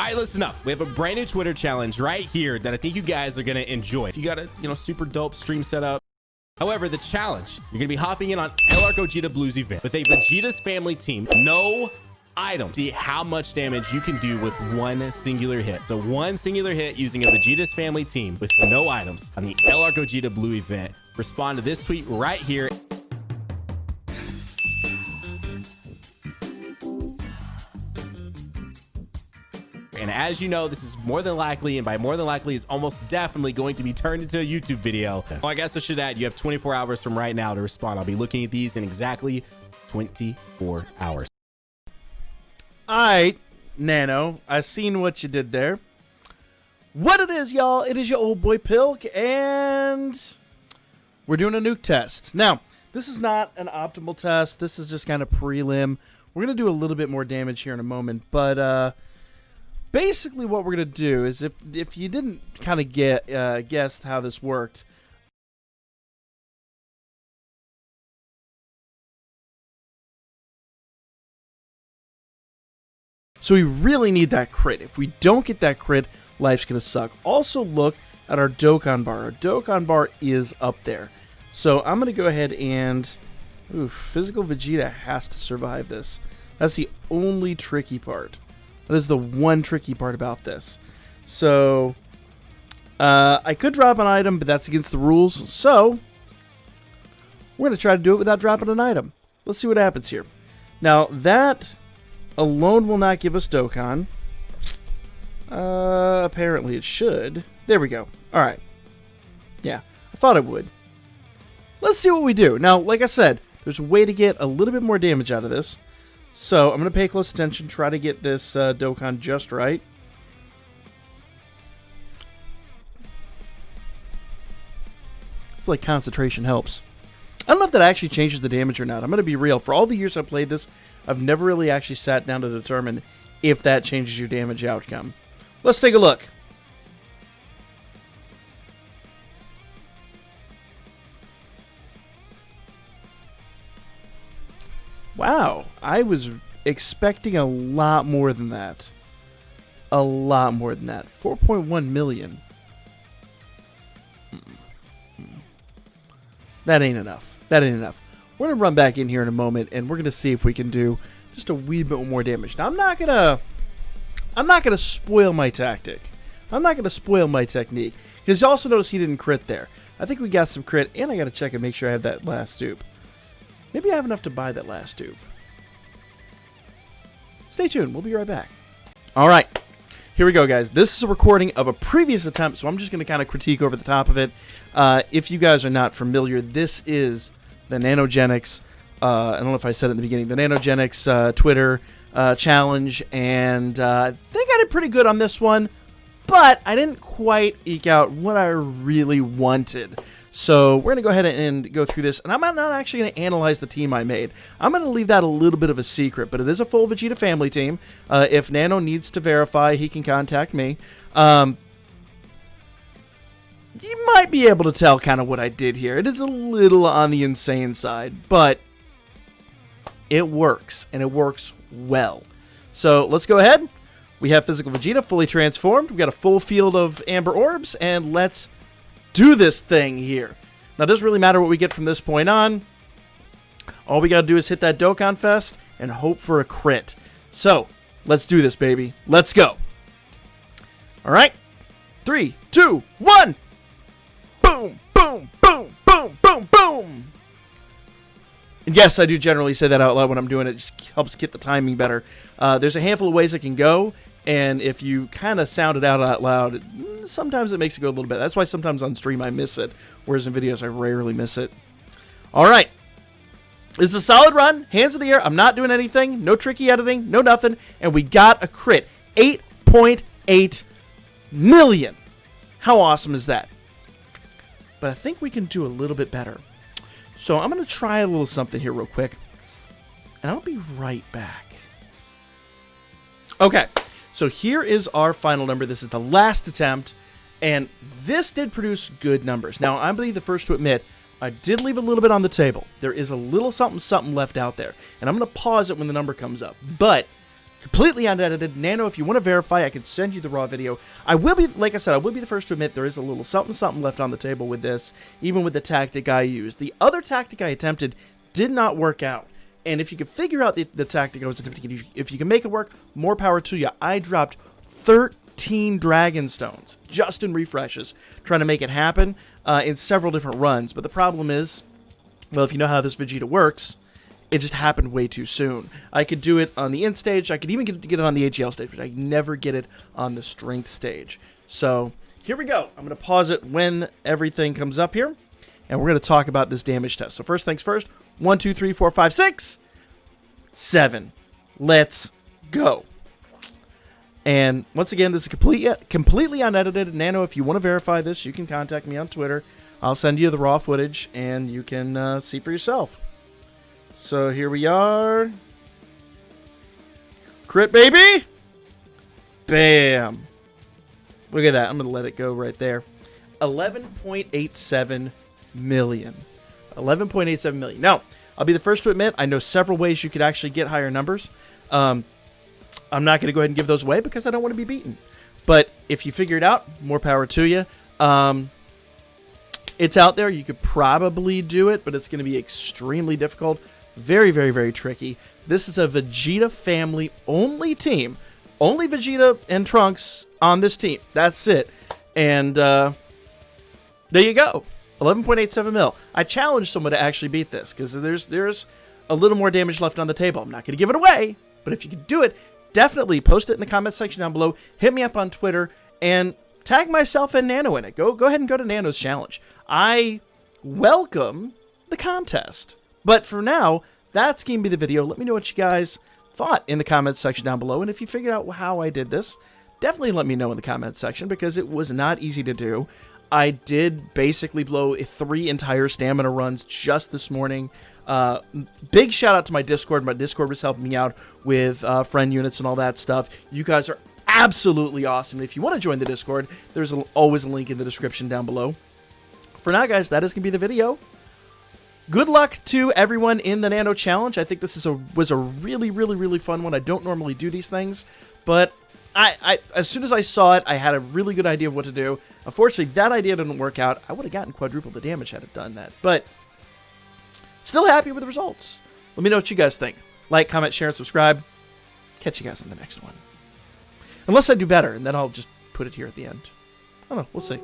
All right, listen up. We have a brand new Twitter challenge right here that I think you guys are going to enjoy. If you got a, super dope stream setup. However, the challenge, you're going to be hopping in on STR Gogeta Blues event with a Vegeta's family team. No items. See how much damage you can do with one singular hit. So one singular hit using a Vegeta's family team with no items on the STR Gogeta Blue event. Respond to this tweet right here. And as you know, this is more than likely, and by more than likely is almost definitely going to be turned into a YouTube video. Oh, I guess I should add, you have 24 hours from right now to respond. I'll be looking at these in exactly 24 hours. All right, Nano, I seen what you did there. What it is, y'all, it is your old boy Pilk, and we're doing a nuke test. Now, this is not an optimal test. This is just kind of prelim. We're going to do a little bit more damage here in a moment, but basically what we're going to do is, if you didn't kind of guess how this worked, so we really need that crit. If we don't get that crit, life's going to suck. Also look at our Dokkan bar. Our Dokkan bar is up there. So I'm going to go ahead and... Ooh, physical Vegeta has to survive this. That's the only tricky part. That is the one tricky part about this. So I could drop an item, but that's against the rules. So we're going to try to do it without dropping an item. Let's see what happens here. Now, that alone will not give us Dokkan. Apparently it should. There we go. All right. Yeah, I thought it would. Let's see what we do. Now, like I said, there's a way to get a little bit more damage out of this. So I'm going to pay close attention, try to get this Dokkan just right. It's like concentration helps. I don't know if that actually changes the damage or not. I'm going to be real. For all the years I've played this, I've never really actually sat down to determine if that changes your damage outcome. Let's take a look. Wow, I was expecting a lot more than that. A lot more than that. 4.1 million. That ain't enough. That ain't enough. We're going to run back in here in a moment, and we're going to see if we can do just a wee bit more damage. Now, I'm not going to spoil my tactic. I'm not going to spoil my technique. Because you also notice he didn't crit there. I think we got some crit, and I got to check and make sure I have that last dupe. Maybe I have enough to buy that last dupe. Stay tuned. We'll be right back. All right. Here we go, guys. This is a recording of a previous attempt, so I'm just going to kind of critique over the top of it. If you guys are not familiar, this is the NANOGENIX, I don't know if I said it in the beginning, the NANOGENIX Twitter challenge, and I think I did pretty good on this one, but I didn't quite eke out what I really wanted. So we're going to go ahead and go through this, and I'm not actually going to analyze the team I made. I'm going to leave that a little bit of a secret, but it is a full Vegeta family team. If Nano needs to verify, he can contact me. You might be able to tell kind of what I did here. It is a little on the insane side, but it works, and it works well. So let's go ahead. We have physical Vegeta fully transformed. We've got a full field of amber orbs, and let's do this thing here. Now, it doesn't really matter what we get from this point on. All we got to do is hit that Dokkan Fest and hope for a crit. So, let's do this, baby. Let's go. All right. 3, 2, 1. Boom, boom, boom, boom, boom, boom. And yes, I do generally say that out loud when I'm doing it. It just helps get the timing better. There's a handful of ways it can go. And if you kind of sound it out loud, sometimes it makes it go a little bit. That's why sometimes on stream I miss it, whereas in videos I rarely miss it. All right. This is a solid run. Hands in the air. I'm not doing anything. No tricky editing. No nothing. And we got a crit. 8.8 million. How awesome is that? But I think we can do a little bit better. So I'm going to try a little something here real quick. And I'll be right back. Okay. So here is our final number. This is the last attempt, and this did produce good numbers. Now, I'm the first to admit, I did leave a little bit on the table. There is a little something left out there, and I'm going to pause it when the number comes up. But completely unedited. Nano, if you want to verify, I can send you the raw video. I will be, like I said, I will be the first to admit there is a little something left on the table with this, even with the tactic I used. The other tactic I attempted did not work out. And if you can figure out the tactic I was attempting, if you can make it work, more power to you. I dropped 13 Dragon Stones just in refreshes, trying to make it happen in several different runs. But the problem is, well, if you know how this Vegeta works, it just happened way too soon. I could do it on the end stage. I could even get it on the AGL stage, but I never get it on the strength stage. So here we go. I'm going to pause it when everything comes up here, and we're going to talk about this damage test. So first things first, 1, 2, 3, 4, 5, 6, 7. Let's go. And once again, this is completely unedited. Nano, if you want to verify this, you can contact me on Twitter. I'll send you the raw footage, and you can see for yourself. So here we are. Crit, baby! Bam! Look at that. I'm going to let it go right there. 11.87 million. 11.87 million. Now, I'll be the first to admit, I know several ways you could actually get higher numbers. I'm not going to go ahead and give those away because I don't want to be beaten. But if you figure it out, more power to you. It's out there. You could probably do it, but it's going to be extremely difficult. Very, very, very tricky. This is a Vegeta family only team. Only Vegeta and Trunks on this team. That's it. And there you go. 11.87 mil. I challenge someone to actually beat this because there's a little more damage left on the table. I'm not going to give it away, but if you can do it, definitely post it in the comment section down below. Hit me up on Twitter and tag myself and Nano in it. Go ahead and go to Nano's challenge. I welcome the contest. But for now, that's going to be the video. Let me know what you guys thought in the comments section down below. And if you figured out how I did this, definitely let me know in the comments section because it was not easy to do. I did basically blow 3 entire stamina runs just this morning. Big shout out to my Discord. My Discord was helping me out with friend units and all that stuff. You guys are absolutely awesome. And if you want to join the Discord, there's always a link in the description down below. For now, guys, that is going to be the video. Good luck to everyone in the Nano Challenge. I think this was a really, really, really fun one. I don't normally do these things, but as soon as I saw it, I had a really good idea of what to do. Unfortunately, that idea didn't work out. I would have gotten quadruple the damage had it done that, but still happy with the results. Let me know what you guys think. Like, comment, share, and subscribe. Catch you guys in the next one. Unless I do better, and then I'll just put it here at the end. I don't know. We'll see.